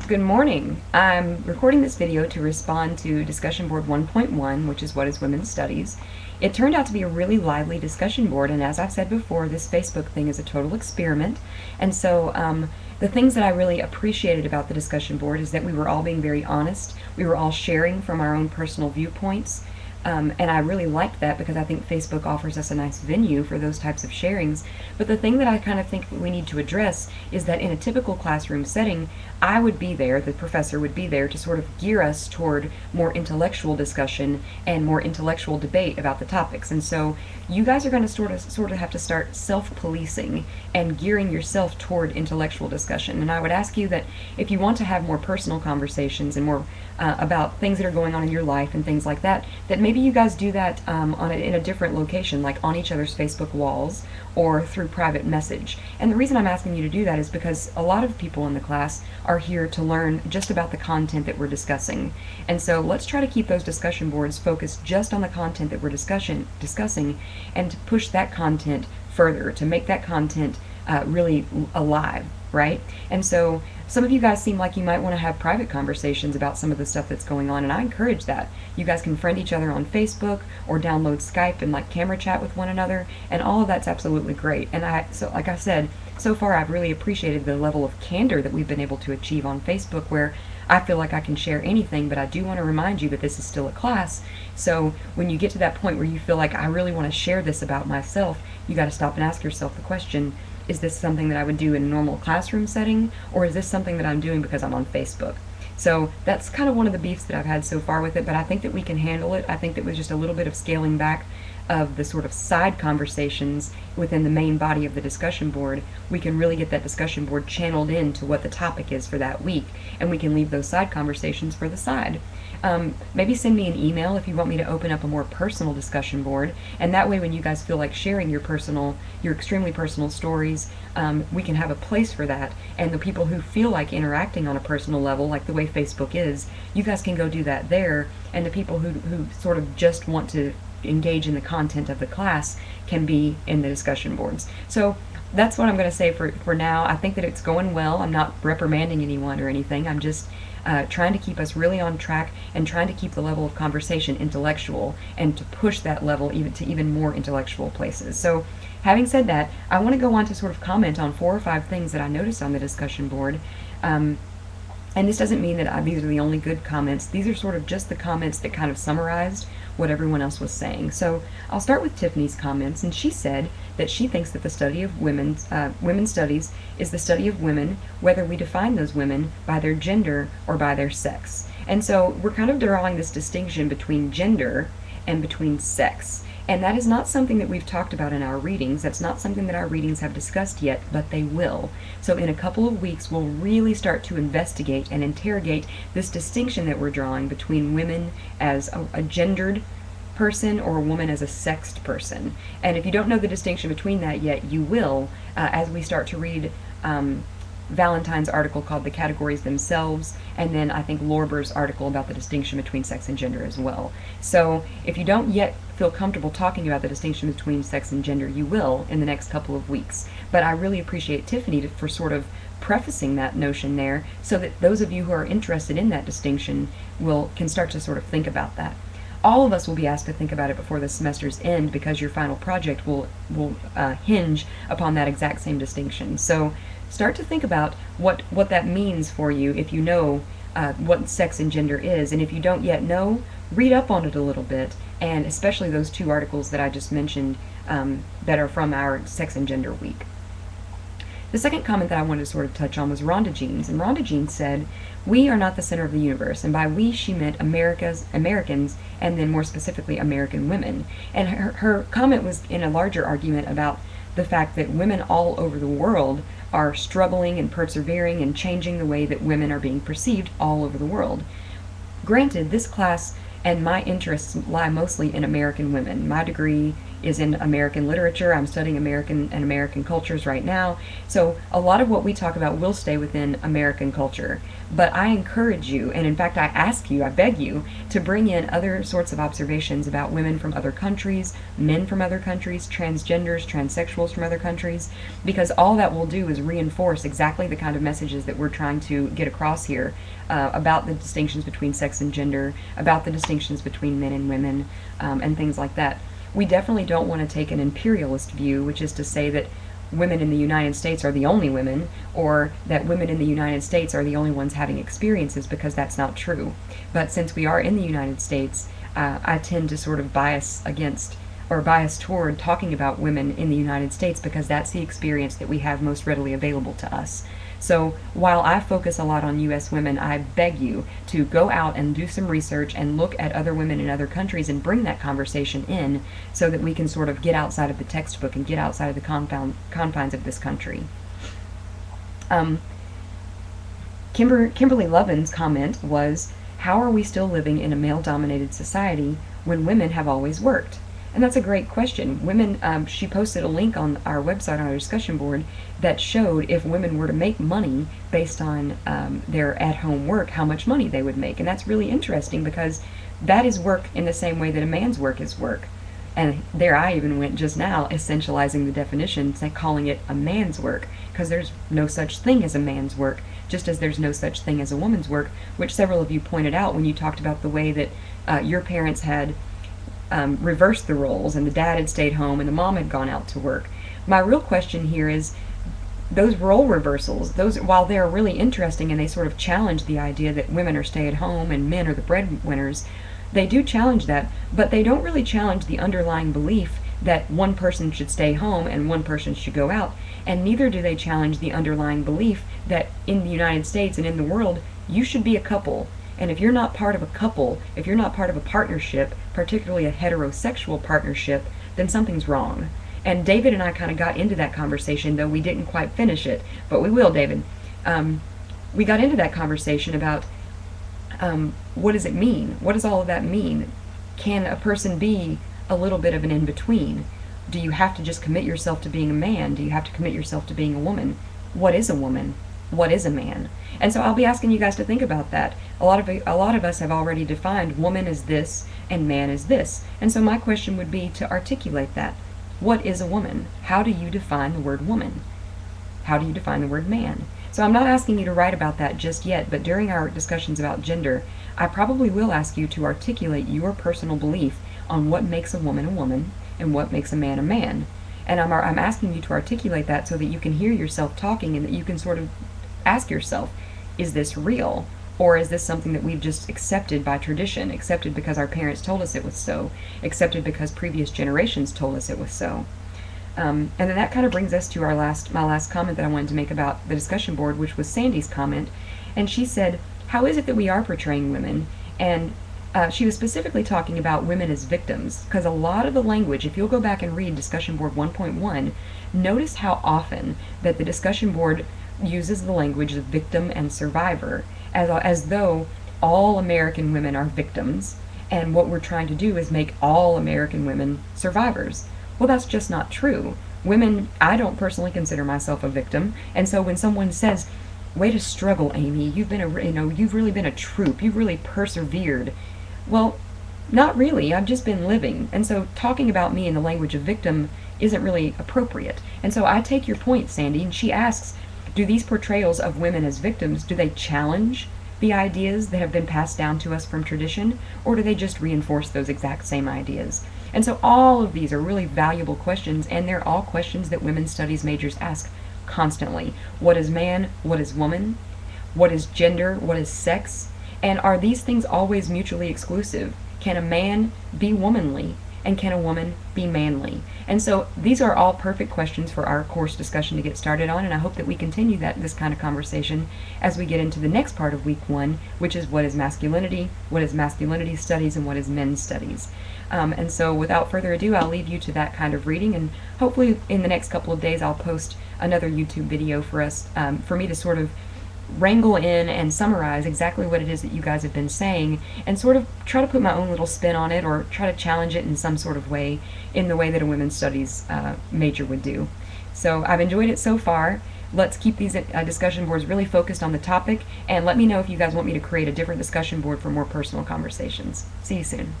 Good morning. I'm recording this video to respond to discussion board 1.1, which is What is Women's Studies. It turned out to be a really lively discussion board, and as I've said before, this Facebook thing is a total experiment. And so the things that I really appreciated about the discussion board is that we were all being very honest. We were all sharing from our own personal viewpoints. And I really liked that because I think Facebook offers us a nice venue for those types of sharings. But the thing that I kind of think we need to address is that in a typical classroom setting, I would be there, the professor would be there to sort of gear us toward more intellectual discussion and more intellectual debate about the topics. And so you guys are going to sort of have to start self-policing and gearing yourself toward intellectual discussion. And I would ask you that if you want to have more personal conversations and more about things that are going on in your life and things like that, that maybe you guys do that in a different location, like on each other's Facebook walls or through private message. And the reason I'm asking you to do that is because a lot of people in the class are here to learn just about the content that we're discussing. And so let's try to keep those discussion boards focused just on the content that we're discussing and to push that content further, to make that content really alive, right? And so some of you guys seem like you might want to have private conversations about some of the stuff that's going on, and I encourage that. You guys can friend each other on Facebook or download Skype and like camera chat with one another, and all of that's absolutely great. And so like I said, so far I've really appreciated the level of candor that we've been able to achieve on Facebook, where I feel like I can share anything, but I do want to remind you that this is still a class. So when you get to that point where you feel like I really want to share this about myself, you got to stop and ask yourself the question, is this something that I would do in a normal classroom setting, or is this something that I'm doing because I'm on Facebook? So that's kind of one of the beefs that I've had so far with it, but I think that we can handle it. I think that with just a little bit of scaling back of the sort of side conversations within the main body of the discussion board, we can really get that discussion board channeled into what the topic is for that week, and we can leave those side conversations for the side. Maybe send me an email if you want me to open up a more personal discussion board, and that way when you guys feel like sharing your extremely personal stories, we can have a place for that, and the people who feel like interacting on a personal level, like the way Facebook is, you guys can go do that there, and the people who sort of just want to engage in the content of the class can be in the discussion boards. So that's what I'm going to say for now. I think that it's going well. I'm not reprimanding anyone or anything. I'm just trying to keep us really on track and trying to keep the level of conversation intellectual and to push that level even more intellectual places. So having said that, I want to go on to sort of comment on 4 or 5 things that I noticed on the discussion board. And this doesn't mean that these are the only good comments. These are sort of just the comments that kind of summarized what everyone else was saying. So I'll start with Tiffanys' comments, and she said that she thinks that the study of women's studies is the study of women, whether we define those women by their gender or by their sex. And so we're kind of drawing this distinction between gender and between sex. And that is not something that we've talked about in our readings. That's not something that our readings have discussed yet, but they will. So in a couple of weeks, we'll really start to investigate and interrogate this distinction that we're drawing between women as a gendered person or a woman as a sexed person. And if you don't know the distinction between that yet, you will as we start to read Valentine's article called The Categories Themselves, and then I think Lorber's article about the distinction between sex and gender as well. So if you don't yet feel comfortable talking about the distinction between sex and gender, you will in the next couple of weeks. But I really appreciate Tiffany for sort of prefacing that notion there so that those of you who are interested in that distinction can start to sort of think about that. All of us will be asked to think about it before the semester's end because your final project will hinge upon that exact same distinction. So start to think about what that means for you if you know what sex and gender is. And if you don't yet know, read up on it a little bit, and especially those 2 articles that I just mentioned that are from our Sex and Gender Week. The second comment that I wanted to sort of touch on was Rhonda Jean's, and Rhonda Jean said, "We are not the center of the universe," and by we she meant Americans, and then more specifically American women. And her comment was in a larger argument about the fact that women all over the world are struggling and persevering and changing the way that women are being perceived all over the world. Granted, this class and my interests lie mostly in American women. My degree is in American literature. I'm studying American cultures right now. So a lot of what we talk about will stay within American culture. But I encourage you, and in fact I ask you, I beg you, to bring in other sorts of observations about women from other countries, men from other countries, transgenders, transsexuals from other countries, because all that will do is reinforce exactly the kind of messages that we're trying to get across here about the distinctions between sex and gender, about the distinctions between men and women, and things like that. We definitely don't want to take an imperialist view, which is to say that women in the United States are the only women, or that women in the United States are the only ones having experiences, because that's not true. But since we are in the United States, I tend to sort of bias against or bias toward talking about women in the United States because that's the experience that we have most readily available to us. So while I focus a lot on U.S. women, I beg you to go out and do some research and look at other women in other countries and bring that conversation in so that we can sort of get outside of the textbook and get outside of the confines of this country. Kimberly Lovin's comment was, how are we still living in a male-dominated society when women have always worked? And that's a great question. Women, she posted a link on our website, on our discussion board, that showed if women were to make money based on their at-home work, how much money they would make. And that's really interesting because that is work in the same way that a man's work is work. And there I even went just now, essentializing the definition, calling it a man's work, because there's no such thing as a man's work, just as there's no such thing as a woman's work, which several of you pointed out when you talked about the way that your parents had reversed the roles, and the dad had stayed home and the mom had gone out to work. My real question here is, those role reversals, those, while they're really interesting and they sort of challenge the idea that women are stay-at-home and men are the breadwinners, they do challenge that, but they don't really challenge the underlying belief that one person should stay home and one person should go out, and neither do they challenge the underlying belief that in the United States and in the world, you should be a couple. And if you're not part of a couple, if you're not part of a partnership, particularly a heterosexual partnership, then something's wrong. And David and I kind of got into that conversation, though we didn't quite finish it, but we will, David. We got into that conversation about what does it mean? What does all of that mean? Can a person be a little bit of an in-between? Do you have to just commit yourself to being a man? Do you have to commit yourself to being a woman? What is a woman? What is a man? And so I'll be asking you guys to think about that. A lot of us have already defined woman is this and man is this. And so my question would be to articulate that. What is a woman? How do you define the word woman? How do you define the word man? So I'm not asking you to write about that just yet, but during our discussions about gender, I probably will ask you to articulate your personal belief on what makes a woman and what makes a man. And I'm asking you to articulate that so that you can hear yourself talking and that you can sort of ask yourself, is this real? Or is this something that we've just accepted by tradition, accepted because our parents told us it was so, accepted because previous generations told us it was so? And then that kind of brings us to my last comment that I wanted to make about the discussion board, which was Sandy's comment. And she said, how is it that we are portraying women? And she was specifically talking about women as victims, because a lot of the language, if you'll go back and read discussion board 1.1, notice how often that the discussion board uses the language of victim and survivor, as though all American women are victims, and what we're trying to do is make all American women survivors. Well, that's just not true. Women, I don't personally consider myself a victim, and so when someone says, way to struggle, Amy, you've really been a troop, you've really persevered. Well, not really, I've just been living, and so talking about me in the language of victim isn't really appropriate. And so I take your point, Sandy, and she asks, do these portrayals of women as victims, do they challenge the ideas that have been passed down to us from tradition, or do they just reinforce those exact same ideas? And so all of these are really valuable questions, and they're all questions that women's studies majors ask constantly. What is man? What is woman? What is gender? What is sex? And are these things always mutually exclusive? Can a man be womanly? And can a woman be manly? And so these are all perfect questions for our course discussion to get started on, and I hope that we continue this kind of conversation as we get into the next part of week 1, which is what is masculinity studies, and what is men's studies. And so without further ado, I'll leave you to that kind of reading, and hopefully in the next couple of days I'll post another YouTube video for us, for me to sort of wrangle in and summarize exactly what it is that you guys have been saying and sort of try to put my own little spin on it, or try to challenge it in some sort of way, in the way that a women's studies major would do. So I've enjoyed it so far. Let's keep these discussion boards really focused on the topic, and let me know if you guys want me to create a different discussion board for more personal conversations. See you soon.